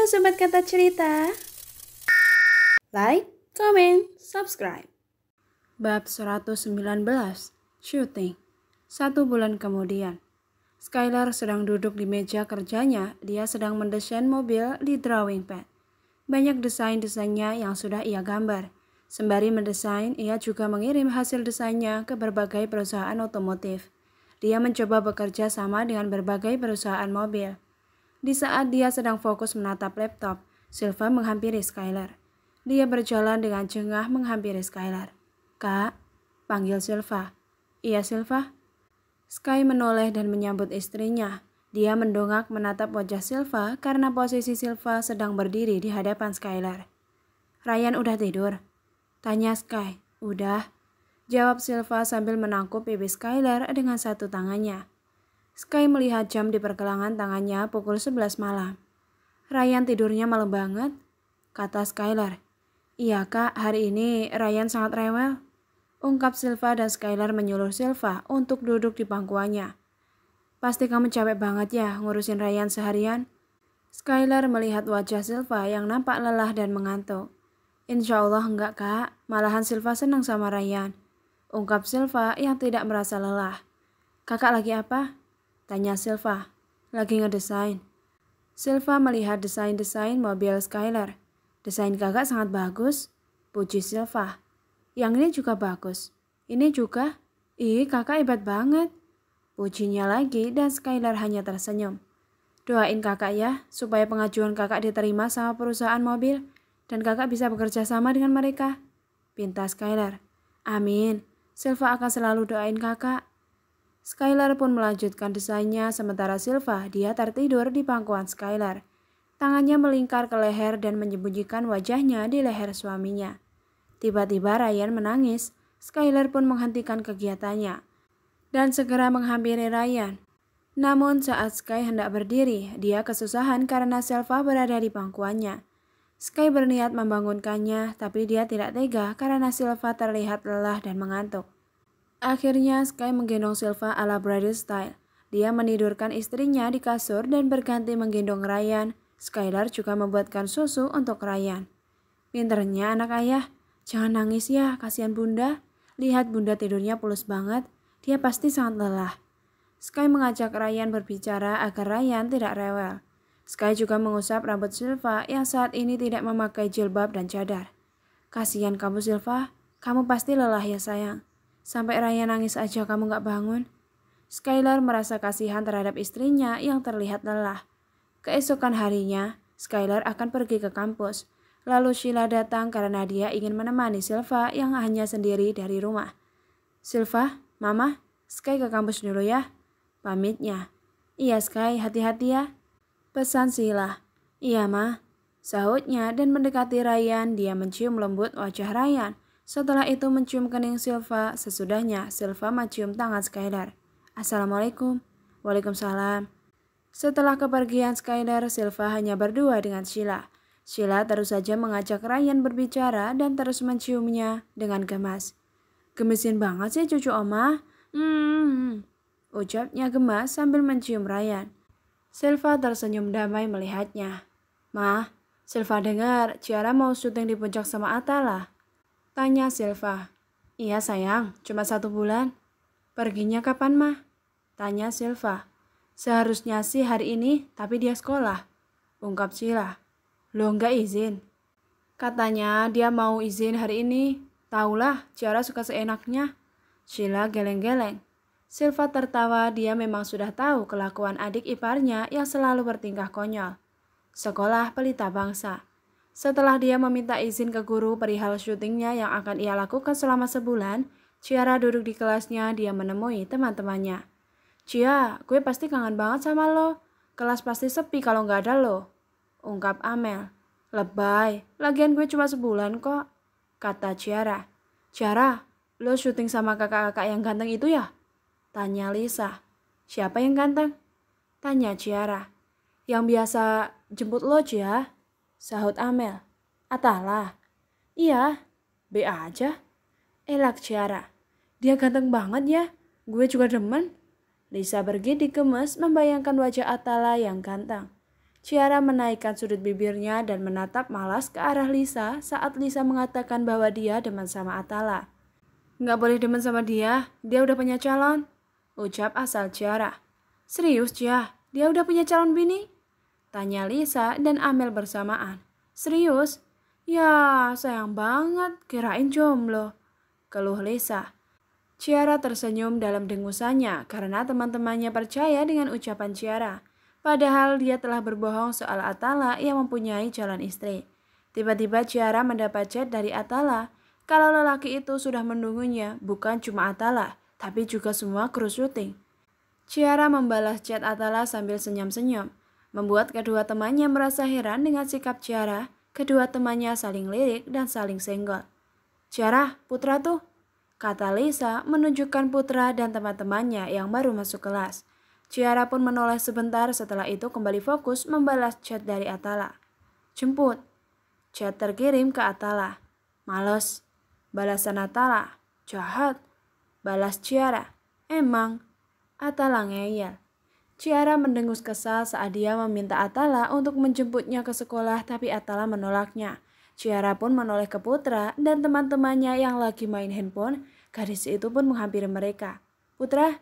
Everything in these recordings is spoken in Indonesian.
Halo Sobat Kata Cerita. Like, comment, subscribe. Bab 119. Shooting. 1 bulan kemudian. Skylar sedang duduk di meja kerjanya. Dia sedang mendesain mobil di drawing pad. Banyak desain-desainnya yang sudah ia gambar. Sembari mendesain, ia juga mengirim hasil desainnya ke berbagai perusahaan otomotif. Dia mencoba bekerja sama dengan berbagai perusahaan mobil. Di saat dia sedang fokus menatap laptop, Silva menghampiri Skylar. Dia berjalan dengan jengah menghampiri Skylar. "Kak," panggil Silva. "Iya, Silva." Sky menoleh dan menyambut istrinya. Dia mendongak menatap wajah Silva karena posisi Silva sedang berdiri di hadapan Skylar. "Ryan udah tidur?" tanya Sky. "Udah," jawab Silva sambil menangkup pipi Skylar dengan satu tangannya. Sky melihat jam di pergelangan tangannya pukul 11 malam. "Ryan tidurnya malam banget," kata Skylar. "Iya kak, hari ini Ryan sangat rewel," ungkap Silva dan Skylar menyuruh Silva untuk duduk di pangkuannya. "Pasti kamu capek banget ya ngurusin Ryan seharian?" Skylar melihat wajah Silva yang nampak lelah dan mengantuk. "Insya Allah enggak kak, malahan Silva senang sama Ryan," ungkap Silva yang tidak merasa lelah. "Kakak lagi apa?" tanya Silva. "Lagi ngedesain." Silva melihat desain-desain mobil Skylar. "Desain kakak sangat bagus," puji Silva. "Yang ini juga bagus. Ini juga. Ih, kakak hebat banget," pujinya lagi dan Skylar hanya tersenyum. "Doain kakak ya, supaya pengajuan kakak diterima sama perusahaan mobil dan kakak bisa bekerja sama dengan mereka," pinta Skylar. "Amin, Silva akan selalu doain kakak." Skylar pun melanjutkan desainnya sementara Silva dia tertidur di pangkuan Skylar. Tangannya melingkar ke leher dan menyembunyikan wajahnya di leher suaminya. Tiba-tiba Ryan menangis. Skylar pun menghentikan kegiatannya dan segera menghampiri Ryan. Namun saat Sky hendak berdiri, dia kesusahan karena Silva berada di pangkuannya. Sky berniat membangunkannya, tapi dia tidak tega karena Silva terlihat lelah dan mengantuk. Akhirnya Sky menggendong Silva ala bridal style. Dia menidurkan istrinya di kasur dan berganti menggendong Ryan. Skylar juga membuatkan susu untuk Ryan. "Pinternya anak ayah, jangan nangis ya, kasihan bunda. Lihat bunda tidurnya pulas banget, dia pasti sangat lelah." Sky mengajak Ryan berbicara agar Ryan tidak rewel. Sky juga mengusap rambut Silva yang saat ini tidak memakai jilbab dan cadar. "Kasihan kamu Silva, kamu pasti lelah ya sayang. Sampai Ryan nangis aja kamu gak bangun." Skylar merasa kasihan terhadap istrinya yang terlihat lelah. Keesokan harinya, Skylar akan pergi ke kampus. Lalu Sheila datang karena dia ingin menemani Silva yang hanya sendiri dari rumah. "Silva, Mama, Sky ke kampus dulu ya," pamitnya. "Iya Sky, hati-hati ya," pesan Sheila. "Iya Ma," sahutnya dan mendekati Ryan. Dia mencium lembut wajah Ryan. Setelah itu mencium kening Silva. Sesudahnya Silva mencium tangan Skylar. "Assalamualaikum." "Waalaikumsalam." Setelah kepergian Skylar, Silva hanya berdua dengan Sheila. Sheila terus saja mengajak Ryan berbicara dan terus menciumnya dengan gemas. "Gemesin banget sih cucu oma." Ucapnya gemas sambil mencium Ryan. Silva tersenyum damai melihatnya. "Ma, Silva dengar Ciara mau syuting di puncak sama Atala," tanya Silva. "Iya sayang, cuma 1 bulan." "Perginya kapan mah?" tanya Silva. "Seharusnya sih hari ini, tapi dia sekolah," ungkap Sheila. "Loh nggak izin?" "Katanya dia mau izin hari ini. Taulah, Ciara suka seenaknya." Sheila geleng-geleng. Silva tertawa, dia memang sudah tahu kelakuan adik iparnya yang selalu bertingkah konyol. Sekolah pelita bangsa. Setelah dia meminta izin ke guru perihal syutingnya yang akan ia lakukan selama sebulan, Ciara duduk di kelasnya. Dia menemui teman-temannya. "Cia, gue pasti kangen banget sama lo. Kelas pasti sepi kalau nggak ada lo," ungkap Amel. "Lebay, lagian gue cuma sebulan kok," kata Ciara. "Ciara, lo syuting sama kakak-kakak yang ganteng itu ya?" tanya Lisa. "Siapa yang ganteng?" tanya Ciara. "Yang biasa jemput lo Cia," sahut Amel. "Atala?" "Iya." "B aja," elak Ciara. "Dia ganteng banget ya, gue juga demen." Lisa bergidik gemes membayangkan wajah Atala yang ganteng. Ciara menaikkan sudut bibirnya dan menatap malas ke arah Lisa saat Lisa mengatakan bahwa dia demen sama Atala. Nggak boleh demen sama dia udah punya calon, ucap asal Ciara. Serius Cia, dia udah punya calon bini? Tanya Lisa dan Amel bersamaan. Serius? Ya sayang banget, kirain jomblo, keluh Lisa. Ciara tersenyum dalam dengusannya karena teman-temannya percaya dengan ucapan Ciara. Padahal dia telah berbohong soal Atala yang mempunyai calon istri. Tiba-tiba Ciara mendapat chat dari Atala kalau lelaki itu sudah menunggunya bukan cuma Atala, tapi juga semua kru syuting. Ciara membalas chat Atala sambil senyum-senyum, membuat kedua temannya merasa heran dengan sikap Ciara. Kedua temannya saling lirik dan saling senggol. Ciara, Putra tuh, kata Lisa menunjukkan Putra dan teman-temannya yang baru masuk kelas. Ciara pun menoleh sebentar setelah itu kembali fokus membalas chat dari Atala. Jemput. Chat terkirim ke Atala. Males. Balasan Atala. Jahat. Balas Ciara. Emang. Atala ngeyel. Ciara mendengus kesal saat dia meminta Atala untuk menjemputnya ke sekolah tapi Atala menolaknya. Ciara pun menoleh ke Putra dan teman-temannya yang lagi main handphone. Gadis itu pun menghampiri mereka. Putra,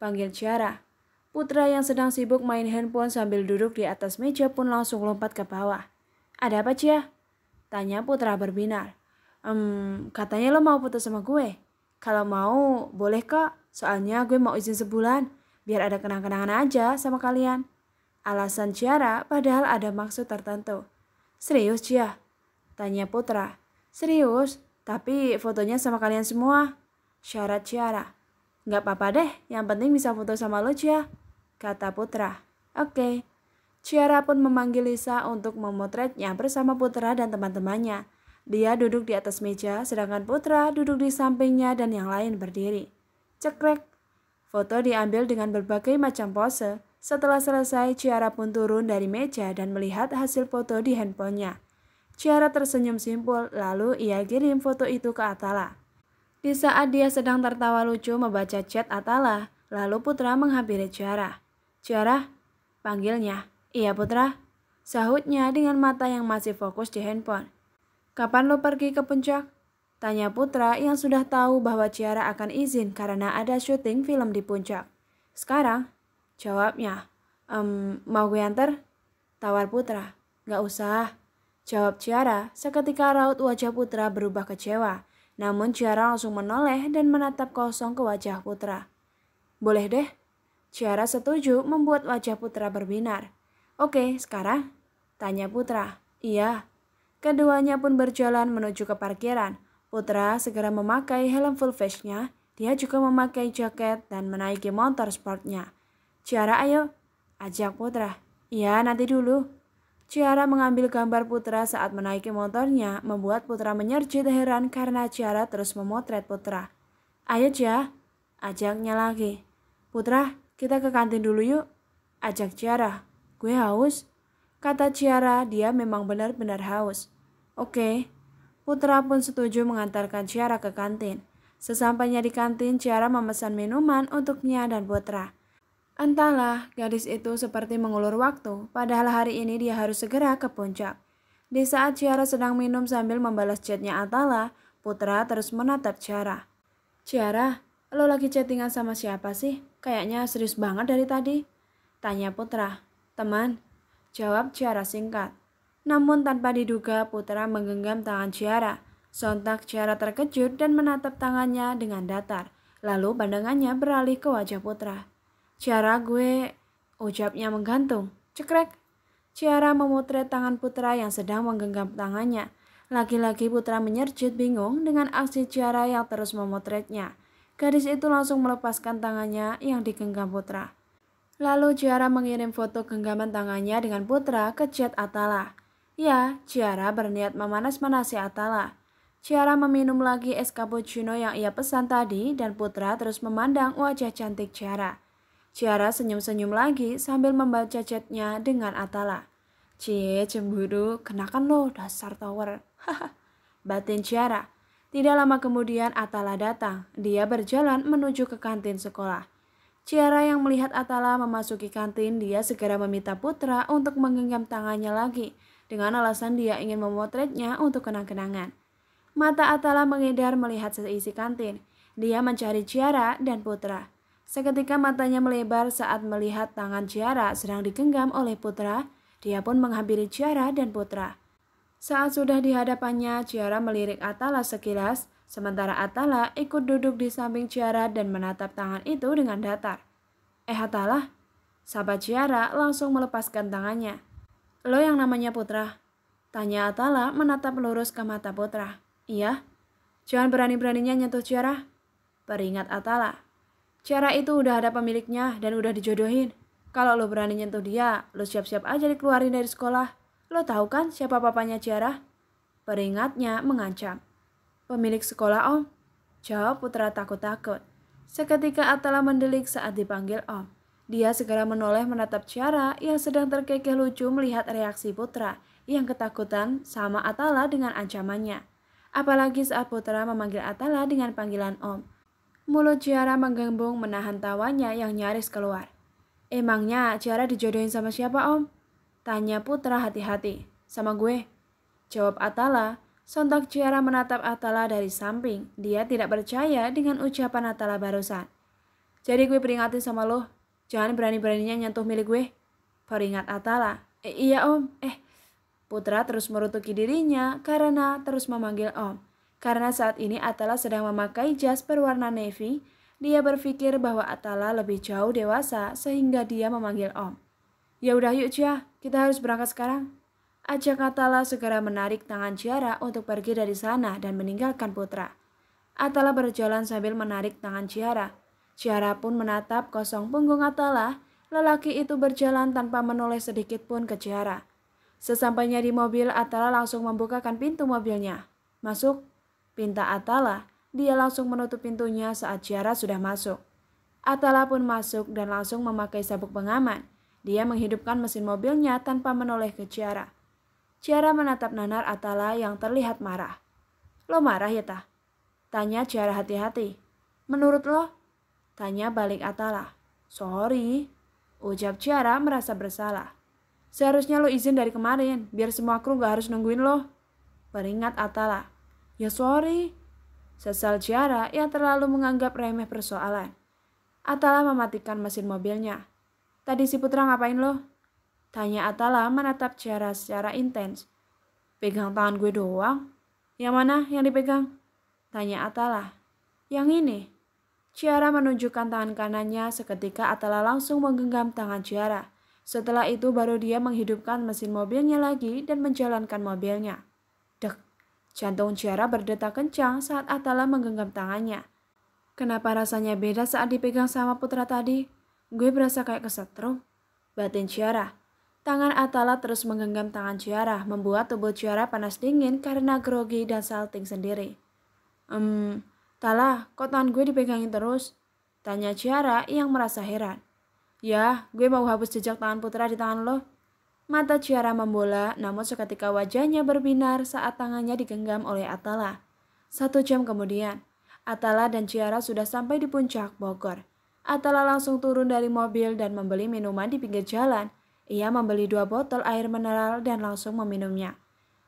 panggil Ciara. Putra yang sedang sibuk main handphone sambil duduk di atas meja pun langsung lompat ke bawah. Ada apa Cia? Tanya Putra berbinar. Katanya lo mau putus sama gue. Kalau mau, boleh kak. Soalnya gue mau izin sebulan. Biar ada kenang-kenangan aja sama kalian. Alasan Ciara padahal ada maksud tertentu. Serius Cia? Tanya Putra. Serius, tapi fotonya sama kalian semua. Syarat Ciara. Gak apa-apa deh, yang penting bisa foto sama lo Cia, kata Putra. Oke. Ciara pun memanggil Lisa untuk memotretnya bersama Putra dan teman-temannya. Dia duduk di atas meja, sedangkan Putra duduk di sampingnya dan yang lain berdiri. Cekrek. Foto diambil dengan berbagai macam pose. Setelah selesai, Ciara pun turun dari meja dan melihat hasil foto di handphonenya. Ciara tersenyum simpul, lalu ia kirim foto itu ke Atala. Di saat dia sedang tertawa lucu membaca chat Atala, lalu Putra menghampiri Ciara. Ciara, panggilnya. Iya Putra, sahutnya dengan mata yang masih fokus di handphone. Kapan lo pergi ke puncak? Tanya Putra yang sudah tahu bahwa Ciara akan izin karena ada syuting film di puncak. Sekarang, jawabnya. Mau gue antar? Tawar Putra. Gak usah, jawab Ciara. Seketika raut wajah Putra berubah kecewa. Namun Ciara langsung menoleh dan menatap kosong ke wajah Putra. Boleh deh. Ciara setuju membuat wajah Putra berbinar. Oke, sekarang? Tanya Putra. Iya. Keduanya pun berjalan menuju ke parkiran. Putra segera memakai helm full face-nya. Dia juga memakai jaket dan menaiki motor sportnya. Ciara ayo, ajak Putra. Iya, nanti dulu. Ciara mengambil gambar Putra saat menaiki motornya, membuat Putra menyerjit heran karena Ciara terus memotret Putra. Ayo Cia, ajaknya lagi. Putra, kita ke kantin dulu yuk, ajak Ciara. Gue haus, kata Ciara, dia memang benar-benar haus. Oke, Putra pun setuju mengantarkan Ciara ke kantin. Sesampainya di kantin, Ciara memesan minuman untuknya dan Putra. Entahlah, gadis itu seperti mengulur waktu, padahal hari ini dia harus segera ke puncak. Di saat Ciara sedang minum sambil membalas chatnya Atala, Putra terus menatap Ciara. Ciara, lo lagi chattingan sama siapa sih? Kayaknya serius banget dari tadi. Tanya Putra. Teman, jawab Ciara singkat. Namun tanpa diduga Putra menggenggam tangan Ciara. Sontak Ciara terkejut dan menatap tangannya dengan datar. Lalu pandangannya beralih ke wajah Putra. Ciara gue, ucapnya menggantung. Cekrek. Ciara memotret tangan Putra yang sedang menggenggam tangannya. Lagi-lagi Putra menyerjit bingung dengan aksi Ciara yang terus memotretnya. Gadis itu langsung melepaskan tangannya yang digenggam Putra. Lalu Ciara mengirim foto genggaman tangannya dengan Putra ke chat Atala. Ya, Ciara berniat memanas-manasi Atala. Ciara meminum lagi es cappuccino yang ia pesan tadi dan Putra terus memandang wajah cantik Ciara. Ciara senyum-senyum lagi sambil membaca chatnya dengan Atala. Cie, cemburu, kenakan lo dasar tower. Haha, batin Ciara. Tidak lama kemudian Atala datang. Dia berjalan menuju ke kantin sekolah. Ciara yang melihat Atala memasuki kantin, dia segera meminta Putra untuk menggenggam tangannya lagi, dengan alasan dia ingin memotretnya untuk kenang-kenangan. Mata Atala mengedar melihat seisi kantin. Dia mencari Ciara dan Putra. Seketika matanya melebar saat melihat tangan Ciara sedang digenggam oleh Putra. Dia pun menghampiri Ciara dan Putra. Saat sudah di hadapannya, Ciara melirik Atala sekilas, sementara Atala ikut duduk di samping Ciara dan menatap tangan itu dengan datar. Atala, sahabat Ciara langsung melepaskan tangannya. Lo yang namanya Putra? Tanya Atala menatap lurus ke mata Putra. Iya. Jangan berani-beraninya nyentuh Ciara, peringat Atala. Ciara itu udah ada pemiliknya dan udah dijodohin. Kalau lo berani nyentuh dia, lo siap-siap aja dikeluarin dari sekolah. Lo tahu kan siapa papanya Ciara? Peringatnya mengancam. Pemilik sekolah, Om, jawab Putra takut-takut. Seketika Atala mendelik saat dipanggil Om. Dia segera menoleh menatap Ciara yang sedang terkekeh lucu melihat reaksi Putra yang ketakutan sama Atala dengan ancamannya. Apalagi saat Putra memanggil Atala dengan panggilan Om. Mulut Ciara menggembung menahan tawanya yang nyaris keluar. Emangnya Ciara dijodohin sama siapa, Om? Tanya Putra hati-hati. Sama gue, jawab Atala. Sontak Ciara menatap Atala dari samping. Dia tidak percaya dengan ucapan Atala barusan. Jadi gue peringatin sama lo, jangan berani-beraninya nyentuh milik gue, peringat Atala. Iya Om. Putra terus merutuki dirinya karena terus memanggil Om. Karena saat ini Atala sedang memakai jas berwarna navy, dia berpikir bahwa Atala lebih jauh dewasa sehingga dia memanggil Om. Ya udah yuk Cia, kita harus berangkat sekarang. Ajak Atala segera menarik tangan Ciara untuk pergi dari sana dan meninggalkan Putra. Atala berjalan sambil menarik tangan Ciara. Ciara pun menatap kosong punggung Atala. Lelaki itu berjalan tanpa menoleh sedikit pun ke Ciara. Sesampainya di mobil, Atala langsung membukakan pintu mobilnya. Masuk, pinta Atala. Dia langsung menutup pintunya saat Ciara sudah masuk. Atala pun masuk dan langsung memakai sabuk pengaman. Dia menghidupkan mesin mobilnya tanpa menoleh ke Ciara. Ciara menatap nanar Atala yang terlihat marah. Lo marah ya tah? Tanya Ciara hati-hati. Menurut lo? Tanya balik Atala. Sorry, ucap Ciara merasa bersalah. Seharusnya lo izin dari kemarin, biar semua kru gak harus nungguin lo, peringat Atala. Ya sorry, sesal Ciara yang terlalu menganggap remeh persoalan. Atala mematikan mesin mobilnya. Tadi si Putra ngapain lo? Tanya Atala menatap Ciara secara intens. Pegang tangan gue doang. Yang mana yang dipegang? Tanya Atala. Yang ini. Ciara menunjukkan tangan kanannya, seketika Atala langsung menggenggam tangan Ciara. Setelah itu baru dia menghidupkan mesin mobilnya lagi dan menjalankan mobilnya. Dek, jantung Ciara berdetak kencang saat Atala menggenggam tangannya. Kenapa rasanya beda saat dipegang sama Putra tadi? Gue berasa kayak kesetrum, batin Ciara. Tangan Atala terus menggenggam tangan Ciara, membuat tubuh Ciara panas dingin karena grogi dan salting sendiri. Tala, kok tangan gue dipegangin terus? Tanya Ciara yang merasa heran. Ya, gue mau hapus jejak tangan Putra di tangan lo. Mata Ciara membola, namun seketika wajahnya berbinar saat tangannya digenggam oleh Atala. 1 jam kemudian, Atala dan Ciara sudah sampai di puncak Bogor. Atala langsung turun dari mobil dan membeli minuman di pinggir jalan. Ia membeli 2 botol air mineral dan langsung meminumnya.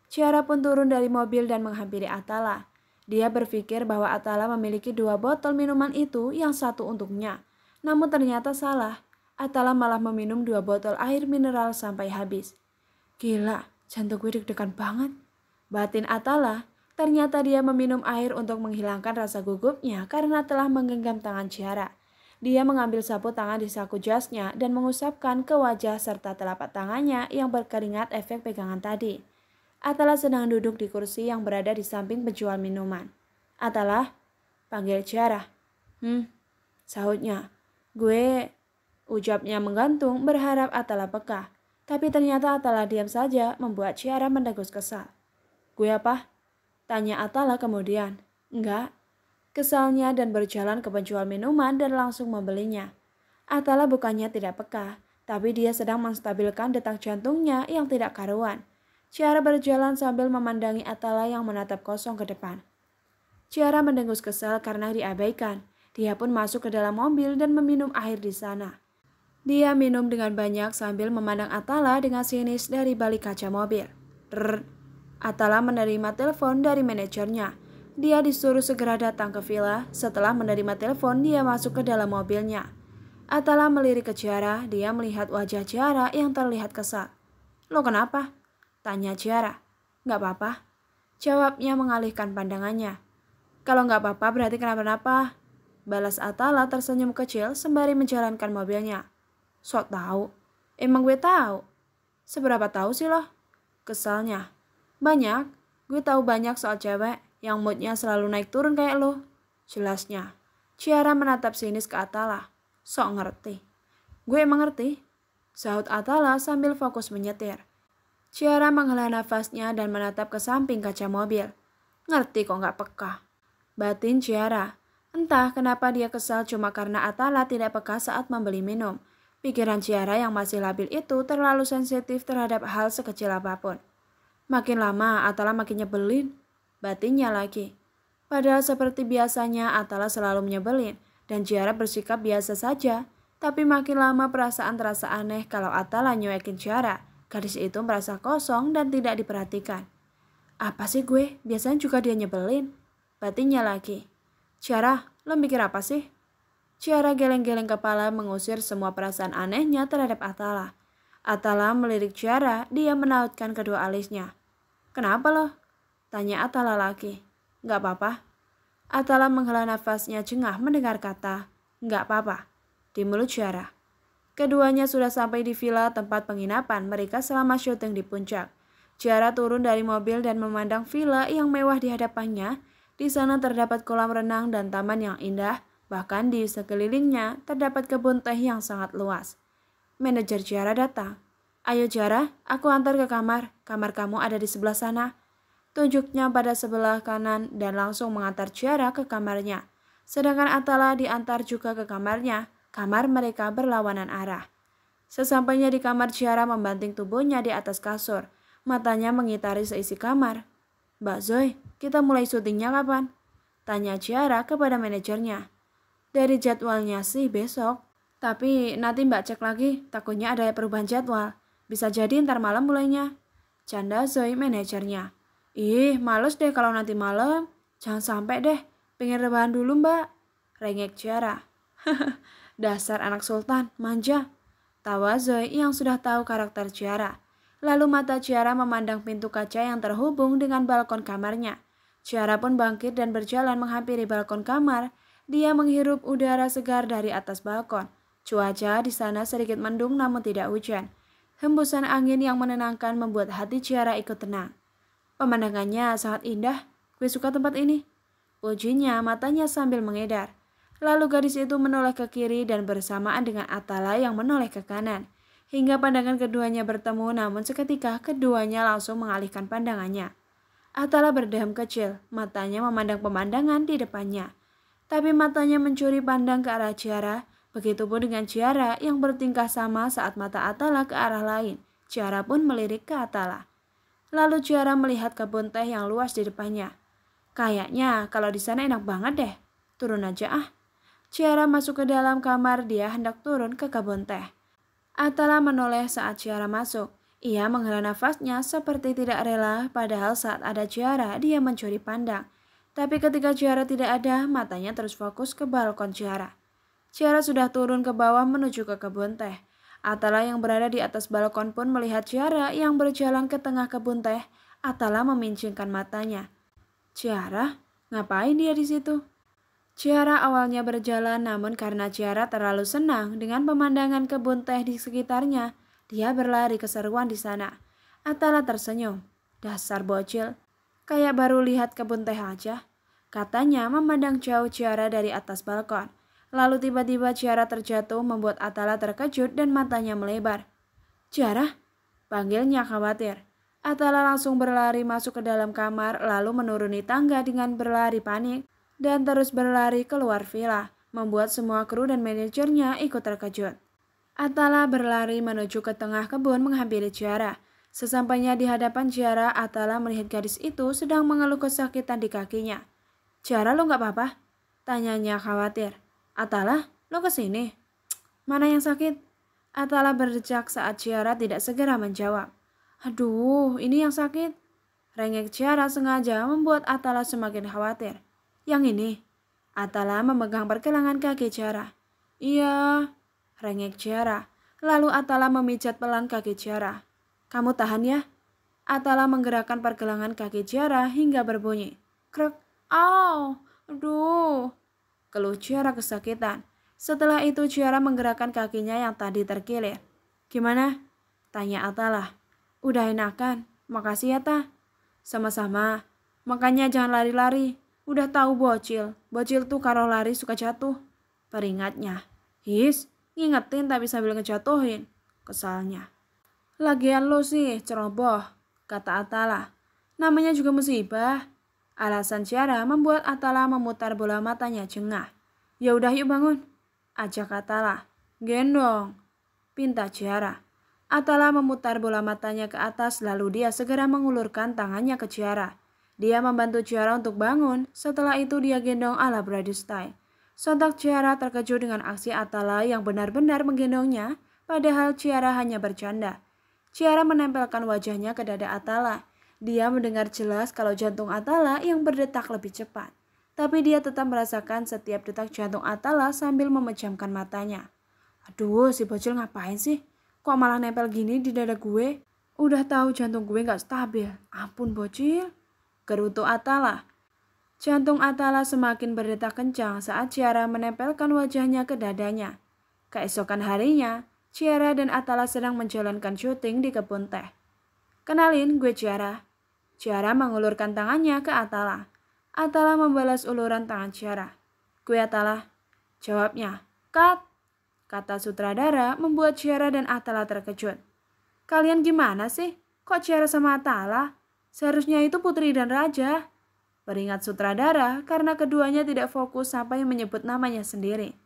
Ciara pun turun dari mobil dan menghampiri Atala. Dia berpikir bahwa Atala memiliki 2 botol minuman itu, yang satu untuknya. Namun ternyata salah. Atala malah meminum 2 botol air mineral sampai habis. Gila, jantung gue deg-degan banget, batin Atala. Ternyata dia meminum air untuk menghilangkan rasa gugupnya karena telah menggenggam tangan Ciara. Dia mengambil sapu tangan di saku jasnya dan mengusapkan ke wajah serta telapak tangannya yang berkeringat efek pegangan tadi. Atala sedang duduk di kursi yang berada di samping penjual minuman. Atala, panggil Ciara. Sahutnya. Gue, ucapnya menggantung berharap Atala peka. Tapi ternyata Atala diam saja membuat Ciara mendegus kesal. Gue apa? Tanya Atala kemudian. Enggak. Kesalnya dan berjalan ke penjual minuman dan langsung membelinya. Atala bukannya tidak peka, tapi dia sedang menstabilkan detak jantungnya yang tidak karuan. Ciara berjalan sambil memandangi Atala yang menatap kosong ke depan. Ciara mendengus kesal karena diabaikan. Dia pun masuk ke dalam mobil dan meminum air di sana. Dia minum dengan banyak sambil memandang Atala dengan sinis dari balik kaca mobil. Rrrt. Atala menerima telepon dari manajernya. Dia disuruh segera datang ke villa. Setelah menerima telepon, dia masuk ke dalam mobilnya. Atala melirik ke Ciara. Dia melihat wajah Ciara yang terlihat kesal. "Lo kenapa?" tanya Ciara. "Nggak apa-apa," jawabnya mengalihkan pandangannya. "Kalau nggak apa-apa berarti kenapa-napa," balas Atala tersenyum kecil sembari menjalankan mobilnya. "Sok tahu." "Emang gue tahu." "Seberapa tahu sih lo?" kesalnya. "Banyak. Gue tahu banyak soal cewek yang moodnya selalu naik turun kayak lo," jelasnya. Ciara menatap sinis ke Atala. "Sok ngerti." "Gue emang ngerti," sahut Atala sambil fokus menyetir. Ciara menghela nafasnya dan menatap ke samping kaca mobil. "Ngerti kok nggak peka," batin Ciara. Entah kenapa dia kesal cuma karena Atala tidak peka saat membeli minum. Pikiran Ciara yang masih labil itu terlalu sensitif terhadap hal sekecil apapun. Makin lama Atala makin nyebelin, batinnya lagi. Padahal seperti biasanya Atala selalu menyebelin dan Ciara bersikap biasa saja. Tapi makin lama perasaan terasa aneh kalau Atala nyuekin Ciara. Gadis itu merasa kosong dan tidak diperhatikan. "Apa sih gue? Biasanya juga dia nyebelin," batinnya lagi. "Ciara, lo mikir apa sih?" Ciara geleng-geleng kepala mengusir semua perasaan anehnya terhadap Atala. Atala melirik Ciara, dia menautkan kedua alisnya. "Kenapa lo?" tanya Atala lagi. "Nggak apa-apa." Atala menghela nafasnya jengah mendengar kata "nggak apa-apa" di mulut Ciara. Keduanya sudah sampai di villa tempat penginapan mereka selama syuting di puncak. Ciara turun dari mobil dan memandang villa yang mewah di hadapannya. Di sana terdapat kolam renang dan taman yang indah, bahkan di sekelilingnya terdapat kebun teh yang sangat luas. Manajer Ciara datang. "Ayo Ciara, aku antar ke kamar. Kamar kamu ada di sebelah sana." Tunjuknya pada sebelah kanan dan langsung mengantar Ciara ke kamarnya. Sedangkan Atala diantar juga ke kamarnya. Kamar mereka berlawanan arah. Sesampainya di kamar, Ciara membanting tubuhnya di atas kasur. Matanya mengitari seisi kamar. "Mbak Zoe, kita mulai syutingnya kapan?" tanya Ciara kepada manajernya. "Dari jadwalnya sih besok. Tapi nanti Mbak cek lagi, takutnya ada perubahan jadwal. Bisa jadi ntar malam mulainya," canda Zoe manajernya. "Ih, males deh kalau nanti malam. Jangan sampai deh, pengen rebahan dulu Mbak," rengek Ciara. "Dasar anak sultan, manja," tawa Zoe yang sudah tahu karakter Ciara. Lalu mata Ciara memandang pintu kaca yang terhubung dengan balkon kamarnya. Ciara pun bangkit dan berjalan menghampiri balkon kamar. Dia menghirup udara segar dari atas balkon. Cuaca di sana sedikit mendung namun tidak hujan. Hembusan angin yang menenangkan membuat hati Ciara ikut tenang. "Pemandangannya sangat indah. Gue suka tempat ini," ujinya matanya sambil mengedar. Lalu gadis itu menoleh ke kiri dan bersamaan dengan Atala yang menoleh ke kanan. Hingga pandangan keduanya bertemu, namun seketika keduanya langsung mengalihkan pandangannya. Atala berdiam kecil, matanya memandang pemandangan di depannya. Tapi matanya mencuri pandang ke arah Ciara. Begitupun dengan Ciara yang bertingkah sama saat mata Atala ke arah lain. Ciara pun melirik ke Atala. Lalu Ciara melihat kebun teh yang luas di depannya. "Kayaknya kalau di sana enak banget deh. Turun aja ah." Ciara masuk ke dalam kamar, dia hendak turun ke kebun teh. Atala menoleh saat Ciara masuk. Ia menghela nafasnya seperti tidak rela, padahal saat ada Ciara, dia mencuri pandang. Tapi ketika Ciara tidak ada, matanya terus fokus ke balkon Ciara. Ciara sudah turun ke bawah menuju ke kebun teh. Atala yang berada di atas balkon pun melihat Ciara yang berjalan ke tengah kebun teh. Atala memincingkan matanya. "Ciara, ngapain dia di situ?" Ciara awalnya berjalan, namun karena Ciara terlalu senang dengan pemandangan kebun teh di sekitarnya, dia berlari keseruan di sana. Atala tersenyum. "Dasar bocil, kayak baru lihat kebun teh aja," katanya memandang jauh Ciara dari atas balkon. Lalu tiba-tiba Ciara terjatuh membuat Atala terkejut dan matanya melebar. "Ciara?" panggilnya khawatir. Atala langsung berlari masuk ke dalam kamar lalu menuruni tangga dengan berlari panik. Dan terus berlari keluar villa, membuat semua kru dan manajernya ikut terkejut. Atala berlari menuju ke tengah kebun menghampiri Ciara. Sesampainya di hadapan Ciara, Atala melihat gadis itu sedang mengeluh kesakitan di kakinya. "Ciara, lo nggak apa-apa?" tanyanya khawatir. Atala, lo kesini? Mana yang sakit? Atala berdecak saat Ciara tidak segera menjawab. Aduh, ini yang sakit. Rengek Ciara sengaja membuat Atala semakin khawatir. Yang ini? Atala memegang pergelangan kaki Ciara. Iya, rengek Ciara. Lalu Atala memijat pelan kaki Ciara. Kamu tahan ya? Atala menggerakkan pergelangan kaki Ciara hingga berbunyi. Krek, au, aduh. Keluh Ciara kesakitan. Setelah itu Ciara menggerakkan kakinya yang tadi terkilir. Gimana? Tanya Atala. Udah enakan, makasih ya Ta. Sama-sama, makanya jangan lari-lari. Udah tahu bocil tuh kalau lari suka jatuh. Peringatnya. His, ngingetin tapi sambil ngejatuhin. Kesalnya. Lagian lo sih ceroboh, kata Atala. Namanya juga musibah. Alasan Ciara membuat Atala memutar bola matanya jengah. Ya udah yuk bangun, ajak Atala. Gendong, pinta Ciara. Atala memutar bola matanya ke atas lalu dia segera mengulurkan tangannya ke Ciara. Dia membantu Ciara untuk bangun, setelah itu dia gendong ala Brady style. Sontak Ciara terkejut dengan aksi Atala yang benar-benar menggendongnya, padahal Ciara hanya bercanda. Ciara menempelkan wajahnya ke dada Atala. Dia mendengar jelas kalau jantung Atala yang berdetak lebih cepat. Tapi dia tetap merasakan setiap detak jantung Atala sambil memejamkan matanya. Aduh, si bocil ngapain sih? Kok malah nempel gini di dada gue? Udah tahu jantung gue gak stabil. Ampun bocil. Gerutu Atala. Jantung Atala semakin berdetak kencang saat Ciara menempelkan wajahnya ke dadanya. Keesokan harinya, Ciara dan Atala sedang menjalankan syuting di kebun teh. Kenalin, gue Ciara. Ciara mengulurkan tangannya ke Atala. Atala membalas uluran tangan Ciara. Gue Atala. Jawabnya, cut. Kata sutradara membuat Ciara dan Atala terkejut. Kalian gimana sih? Kok Ciara sama Atala? Seharusnya itu putri dan raja. Peringat sutradara karena keduanya tidak fokus sampai menyebut namanya sendiri.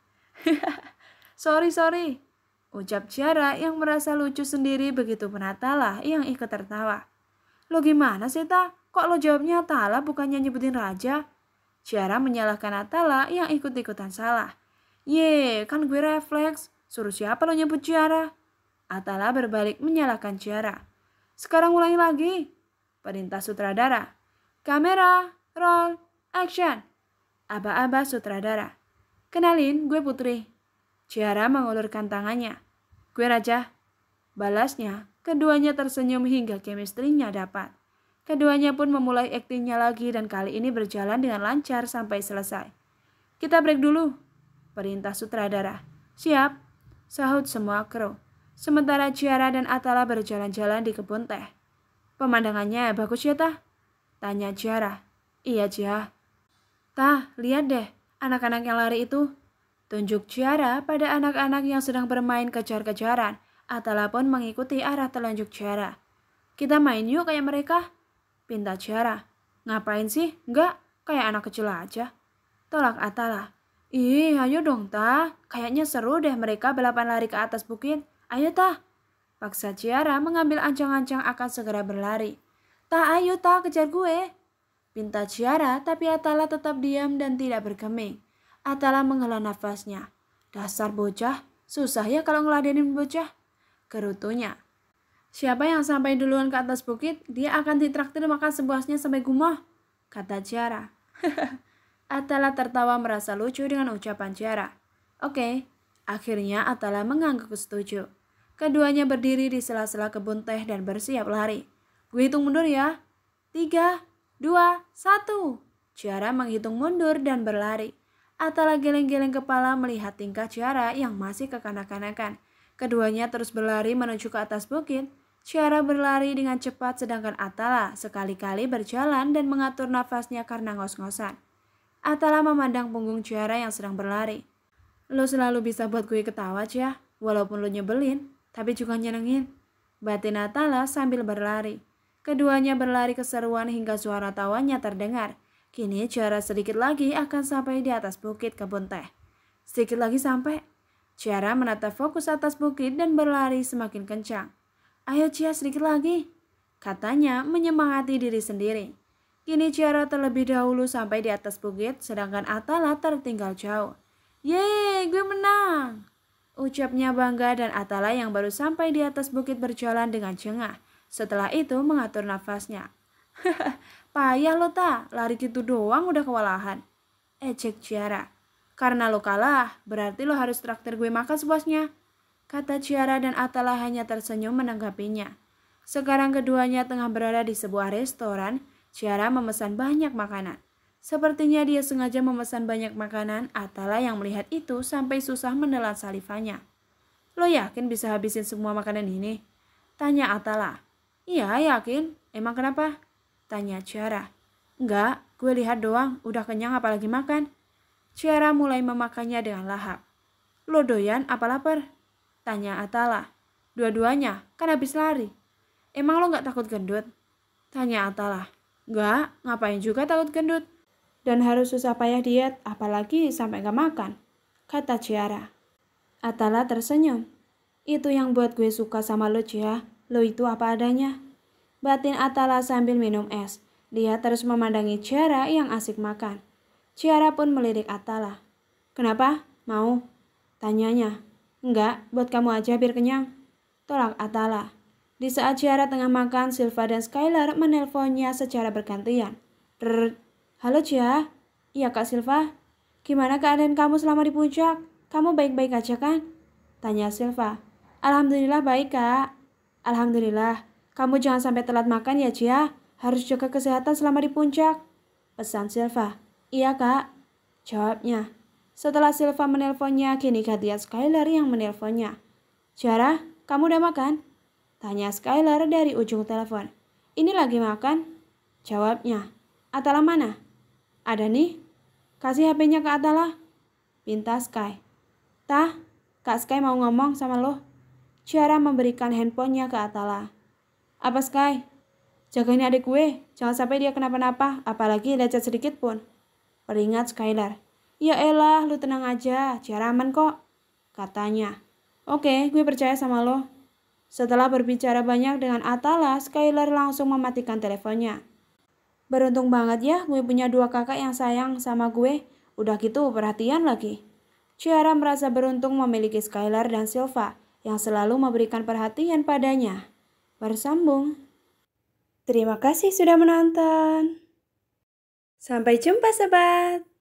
Sorry, ucap Ciara yang merasa lucu sendiri begitu pun Atala yang ikut tertawa. Lo gimana sih Ta? Kok lo jawabnya Atala bukannya nyebutin raja? Ciara menyalahkan Atala yang ikut-ikutan salah. Ye, kan gue refleks. Suruh siapa lo nyebut Ciara? Atala berbalik menyalahkan Ciara. Sekarang ulangi lagi. Perintah sutradara. Kamera, roll, action. Aba-aba sutradara. Kenalin, gue Putri. Ciara mengulurkan tangannya. Gue Raja. Balasnya, keduanya tersenyum hingga chemistry-nya dapat. Keduanya pun memulai aktingnya lagi dan kali ini berjalan dengan lancar sampai selesai. Kita break dulu. Perintah sutradara. Siap, sahut semua kru. Sementara Ciara dan Atala berjalan-jalan di kebun teh. Pemandangannya bagus ya Tah? Tanya Ciara. Iya Cia. Tah, lihat deh, anak-anak yang lari itu. Tunjuk Ciara pada anak-anak yang sedang bermain kejar-kejaran. Atala pun mengikuti arah telunjuk Ciara. Kita main yuk kayak mereka. Pinta Ciara. Ngapain sih? Enggak, kayak anak kecil aja. Tolak Atala. Ih, ayo dong Tah. Kayaknya seru deh mereka balapan lari ke atas bukit. Ayo Tah. Paksa Ciara mengambil ancang-ancang akan segera berlari. Tah, ayo Tah, kejar gue. Pinta Ciara, tapi Atala tetap diam dan tidak bergeming. Atala menghela nafasnya. Dasar bocah, susah ya kalau ngeladenin bocah. Gerutunya. Siapa yang sampai duluan ke atas bukit, dia akan ditraktir makan sepuasnya sampai gumoh, kata Ciara. Atala tertawa merasa lucu dengan ucapan Ciara. Oke, akhirnya Atala mengangguk setuju. Keduanya berdiri di sela-sela kebun teh dan bersiap lari. Gue hitung mundur ya. 3, 2, 1. Ciara menghitung mundur dan berlari. Atala geleng-geleng kepala melihat tingkah Ciara yang masih kekanak-kanakan. Keduanya terus berlari menuju ke atas bukit. Ciara berlari dengan cepat sedangkan Atala sekali-kali berjalan dan mengatur nafasnya karena ngos-ngosan. Atala memandang punggung Ciara yang sedang berlari. Lo selalu bisa buat gue ketawa, Cia. Walaupun lo nyebelin, tapi juga nyenengin. Batin Atala sambil berlari. Keduanya berlari keseruan hingga suara tawanya terdengar. Kini Ciara sedikit lagi akan sampai di atas bukit kebun teh. Sedikit lagi sampai. Ciara menatap fokus atas bukit dan berlari semakin kencang. Ayo Cia, sedikit lagi. Katanya menyemangati diri sendiri. Kini Ciara terlebih dahulu sampai di atas bukit, sedangkan Atala tertinggal jauh. Yeay, gue menang! Ucapnya bangga dan Atala yang baru sampai di atas bukit berjalan dengan jengah. Setelah itu mengatur nafasnya. Payah lo ta, lari gitu doang udah kewalahan. Ejek Ciara. Karena lo kalah, berarti lo harus traktir gue makan sepuasnya. Kata Ciara dan Atala hanya tersenyum menanggapinya. Sekarang keduanya tengah berada di sebuah restoran. Ciara memesan banyak makanan. Sepertinya dia sengaja memesan banyak makanan. Atala yang melihat itu sampai susah menelan salivanya. Lo yakin bisa habisin semua makanan ini? Tanya Atala. Iya yakin, emang kenapa? Tanya Ciara. Enggak, gue lihat doang, udah kenyang apalagi makan. Ciara mulai memakannya dengan lahap. Lo doyan apa lapar? Tanya Atala. Dua-duanya, kan habis lari. Emang lo gak takut gendut? Tanya Atala. Enggak, ngapain juga takut gendut? Dan harus susah payah diet, apalagi sampai gak makan. Kata Ciara. Atala tersenyum. Itu yang buat gue suka sama lo, Cia. Lo itu apa adanya. Batin Atala sambil minum es. Dia terus memandangi Ciara yang asik makan. Ciara pun melirik Atala. Kenapa? Mau? Tanyanya. Enggak, buat kamu aja biar kenyang. Tolak Atala. Di saat Ciara tengah makan, Silva dan Skylar menelponnya secara bergantian. Halo Cia. Iya Kak Silva. Gimana keadaan kamu selama di puncak? Kamu baik-baik aja kan? Tanya Silva. Alhamdulillah baik Kak. Alhamdulillah. Kamu jangan sampai telat makan ya Cia. Harus jaga kesehatan selama di puncak. Pesan Silva. Iya Kak. Jawabnya. Setelah Silva menelponnya, kini gantian Skylar yang menelponnya. Ciara, kamu udah makan? Tanya Skylar dari ujung telepon. Ini lagi makan? Jawabnya. Atala mana? Ada nih. Kasih HP-nya ke Atala. Pinta Sky. Tah, Kak Sky mau ngomong sama lo. Ciara memberikan handphonenya ke Atala. Apa Sky? Jagain adik gue, jangan sampai dia kenapa-napa, apalagi lecet sedikit pun. Peringat Skylar. Ya elah, lu tenang aja, Ciara aman kok. Katanya. Oke, gue percaya sama lo. Setelah berbicara banyak dengan Atala, Skylar langsung mematikan teleponnya. Beruntung banget ya gue punya dua kakak yang sayang sama gue. Udah gitu perhatian lagi. Ciara merasa beruntung memiliki Skylar dan Silva yang selalu memberikan perhatian padanya. Bersambung. Terima kasih sudah menonton. Sampai jumpa sobat.